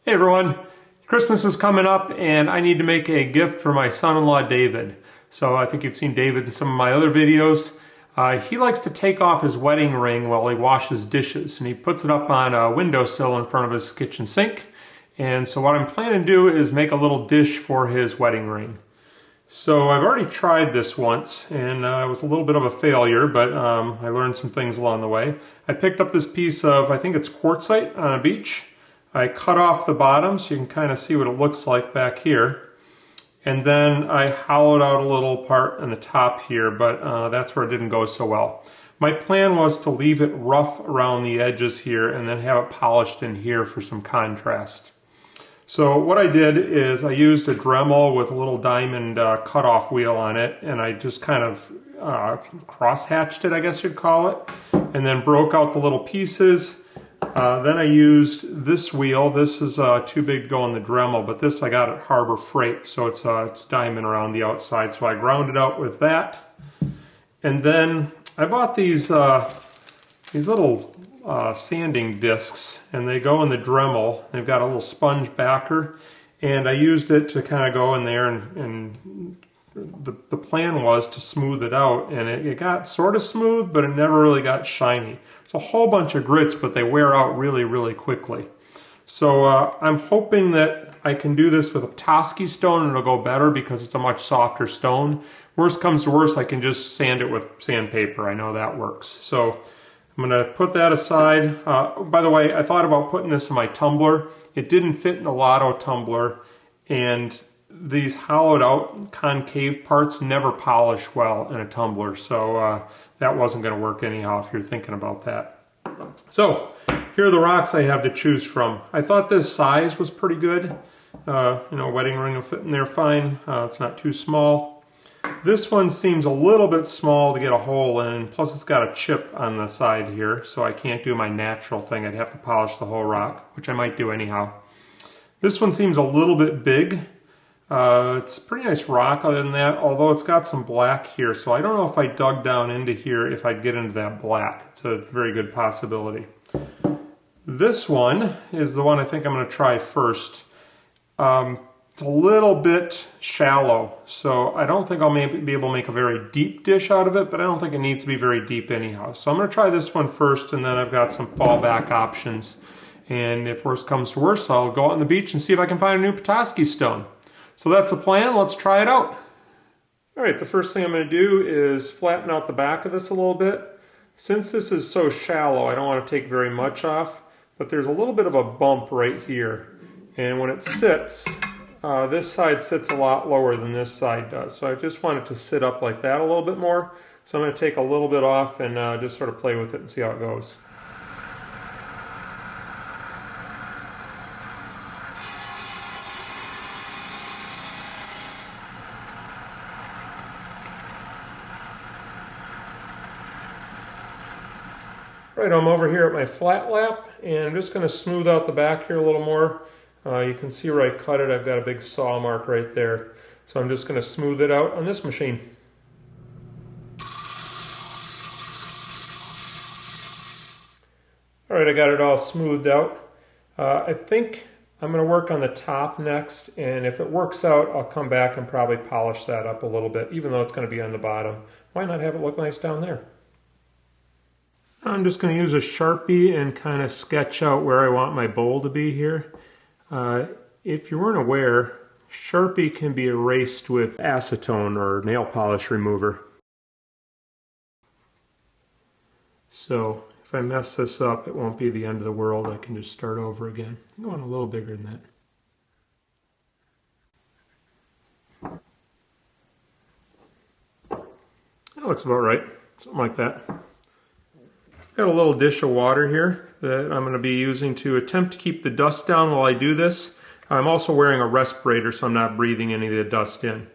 Hey everyone, Christmas is coming up and I need to make a gift for my son-in-law David. So I think you've seen David in some of my other videos. He likes to take off his wedding ring while he washes dishes, and he puts it up on a windowsill in front of his kitchen sink. And so what I'm planning to do is make a little dish for his wedding ring. So I've already tried this once, and it was a little bit of a failure, but I learned some things along the way. I picked up this piece of, I think it's quartzite on a beach. I cut off the bottom so you can kind of see what it looks like back here. And then I hollowed out a little part on the top here, but that's where it didn't go so well. My plan was to leave it rough around the edges here and then have it polished in here for some contrast. So what I did is I used a Dremel with a little diamond cutoff wheel on it, and I just kind of cross-hatched it, I guess you'd call it, and then broke out the little pieces. Then I used this wheel. This is too big to go in the Dremel, but this I got at Harbor Freight, so it's diamond around the outside. So I ground it out with that, and then I bought these little sanding discs, and they go in the Dremel. They've got a little sponge backer, and I used it to kind of go in there, and the plan was to smooth it out, and it got sort of smooth, but it never really got shiny. It's a whole bunch of grits, but they wear out really, really quickly. So I'm hoping that I can do this with a Petoskey stone and it'll go better because it's a much softer stone. Worst comes to worst, I can just sand it with sandpaper. I know that works. So I'm going to put that aside. By the way, I thought about putting this in my tumbler. It didn't fit in a Lotto tumbler, and these hollowed out concave parts never polish well in a tumbler, so that wasn't going to work anyhow if you're thinking about that. So here are the rocks I have to choose from. I thought this size was pretty good. Wedding ring will fit in there fine. It's not too small. This one seems a little bit small to get a hole in, plus it's got a chip on the side here, so I can't do my natural thing. I'd have to polish the whole rock, which I might do anyhow. This one seems a little bit big. It's a pretty nice rock other than that, although it's got some black here, so I don't know if I dug down into here if I'd get into that black. It's a very good possibility. This one is the one I think I'm going to try first. It's a little bit shallow, so I don't think I'll be able to make a very deep dish out of it, but I don't think it needs to be very deep anyhow. So I'm going to try this one first, and then I've got some fallback options. And if worst comes to worst, I'll go out on the beach and see if I can find a new Petoskey stone. So that's the plan. Let's try it out. All right, the first thing I'm going to do is flatten out the back of this a little bit. Since this is so shallow, I don't want to take very much off, but there's a little bit of a bump right here. And when it sits, this side sits a lot lower than this side does. So I just want it to sit up like that a little bit more. So I'm going to take a little bit off and just sort of play with it and see how it goes. Right, I'm over here at my flat lap, and I'm just going to smooth out the back here a little more. You can see where I cut it. I've got a big saw mark right there. So I'm just going to smooth it out on this machine. All right, I got it all smoothed out. I think I'm going to work on the top next, and if it works out, I'll come back and probably polish that up a little bit, even though it's going to be on the bottom. Why not have it look nice down there? I'm just going to use a Sharpie and kind of sketch out where I want my bowl to be here. If you weren't aware, Sharpie can be erased with acetone or nail polish remover. So if I mess this up, it won't be the end of the world. I can just start over again. I want a little bigger than that. That looks about right. Something like that. Got a little dish of water here that I'm going to be using to attempt to keep the dust down while I do this. I'm also wearing a respirator, so I'm not breathing any of the dust in.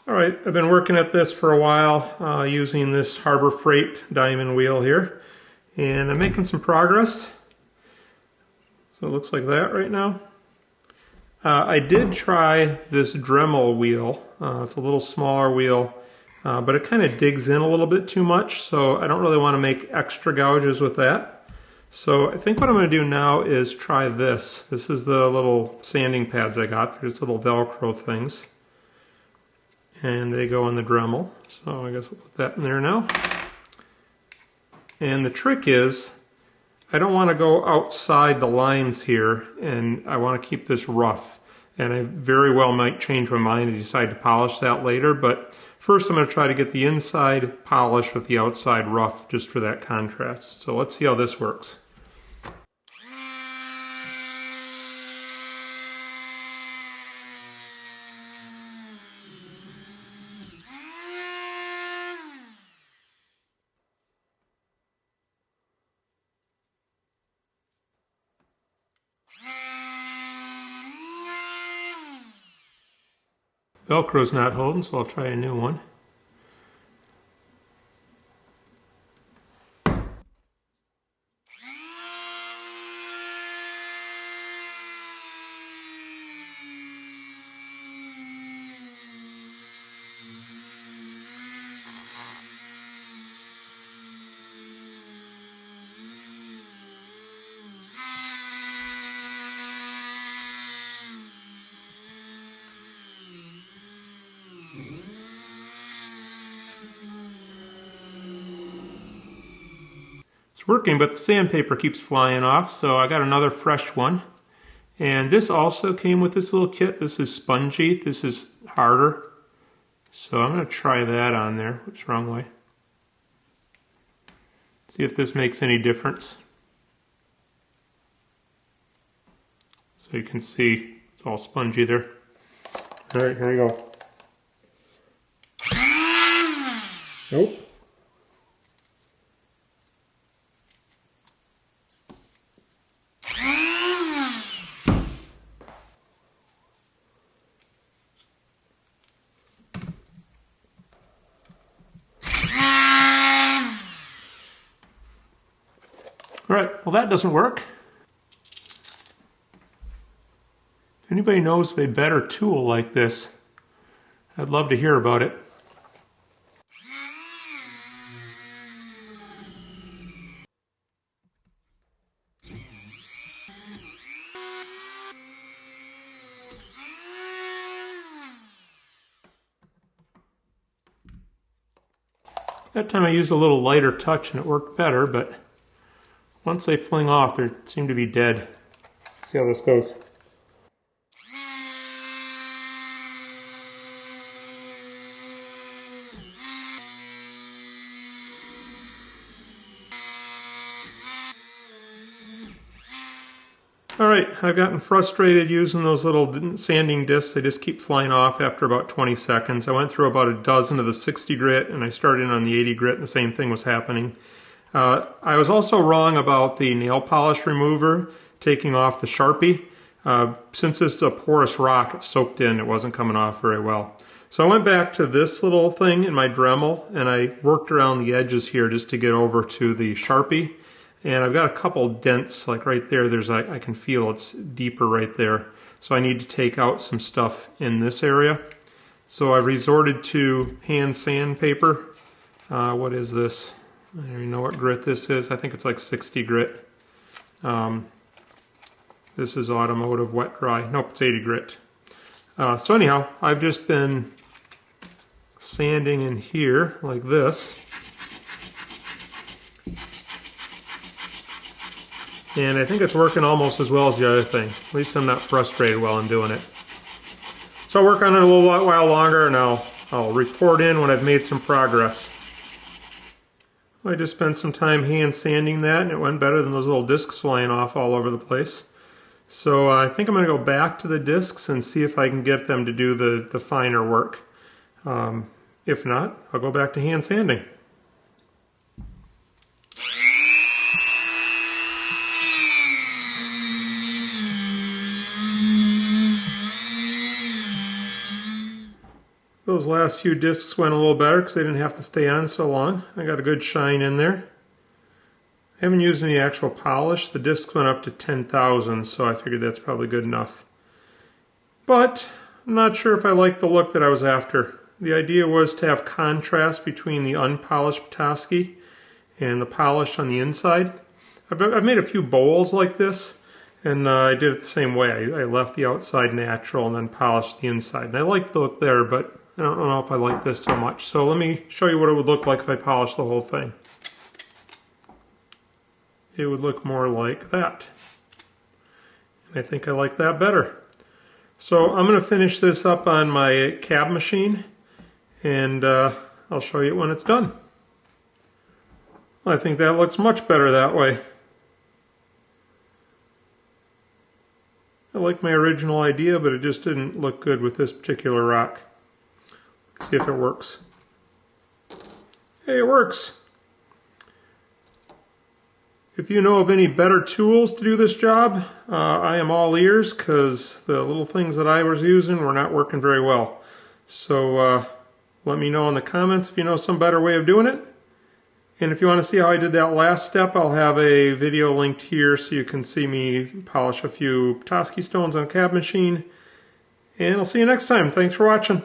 All right, I've been working at this for a while using this Harbor Freight diamond wheel here, and I'm making some progress. So it looks like that right now. I did try this Dremel wheel. It's a little smaller wheel, but it kind of digs in a little bit too much, so I don't really want to make extra gouges with that. So I think what I'm going to do now is try this. This is the little sanding pads I got. They're just little Velcro things. And they go in the Dremel. So I guess we'll put that in there now. And the trick is, I don't want to go outside the lines here, and I want to keep this rough. And I very well might change my mind and decide to polish that later, but first I'm going to try to get the inside polished with the outside rough just for that contrast. So let's see how this works. Velcro's not holding, so I'll try a new one. It's working, but the sandpaper keeps flying off, so I got another fresh one. And this also came with this little kit. This is spongy, this is harder. So I'm going to try that on there. Whoops, wrong way. See if this makes any difference. So you can see it's all spongy there. All right, here we go. Nope. All right, well that doesn't work. If anybody knows of a better tool like this, I'd love to hear about it. That time I used a little lighter touch and it worked better, but once they fling off, they seem to be dead. Let's see how this goes. Alright, I've gotten frustrated using those little sanding discs. They just keep flying off after about 20 seconds. I went through about a dozen of the 60 grit and I started on the 80 grit and the same thing was happening. I was also wrong about the nail polish remover taking off the Sharpie. Since it's a porous rock, it's soaked in, it wasn't coming off very well. So I went back to this little thing in my Dremel and I worked around the edges here just to get over to the Sharpie. And I've got a couple dents, like right there, I can feel it's deeper right there. So I need to take out some stuff in this area. So I've resorted to hand sandpaper. What is this? I don't even know what grit this is. I think it's like 60 grit. This is automotive wet dry. Nope, it's 80 grit. So anyhow, I've just been sanding in here like this. And I think it's working almost as well as the other thing. At least I'm not frustrated while I'm doing it. So I'll work on it a little while longer and I'll report in when I've made some progress. I just spent some time hand sanding that and it went better than those little discs flying off all over the place. So I think I'm going to go back to the discs and see if I can get them to do the finer work. If not, I'll go back to hand sanding. Those last few discs went a little better because they didn't have to stay on so long. I got a good shine in there. I haven't used any actual polish. The discs went up to 10,000, so I figured that's probably good enough. But I'm not sure if I like the look that I was after. The idea was to have contrast between the unpolished Petoskey and the polish on the inside. I've made a few bowls like this, and I did it the same way. I left the outside natural and then polished the inside. And I like the look there, but I don't know if I like this so much. So let me show you what it would look like if I polished the whole thing. It would look more like that. And I think I like that better. So I'm going to finish this up on my cab machine and I'll show you when it's done. I think that looks much better that way. I like my original idea, but it just didn't look good with this particular rock. Let's see if it works. Hey, it works. If you know of any better tools to do this job, I am all ears because the little things that I was using were not working very well. So let me know in the comments if you know some better way of doing it. And if you want to see how I did that last step, I'll have a video linked here so you can see me polish a few Petoskey stones on a cab machine. And I'll see you next time. Thanks for watching.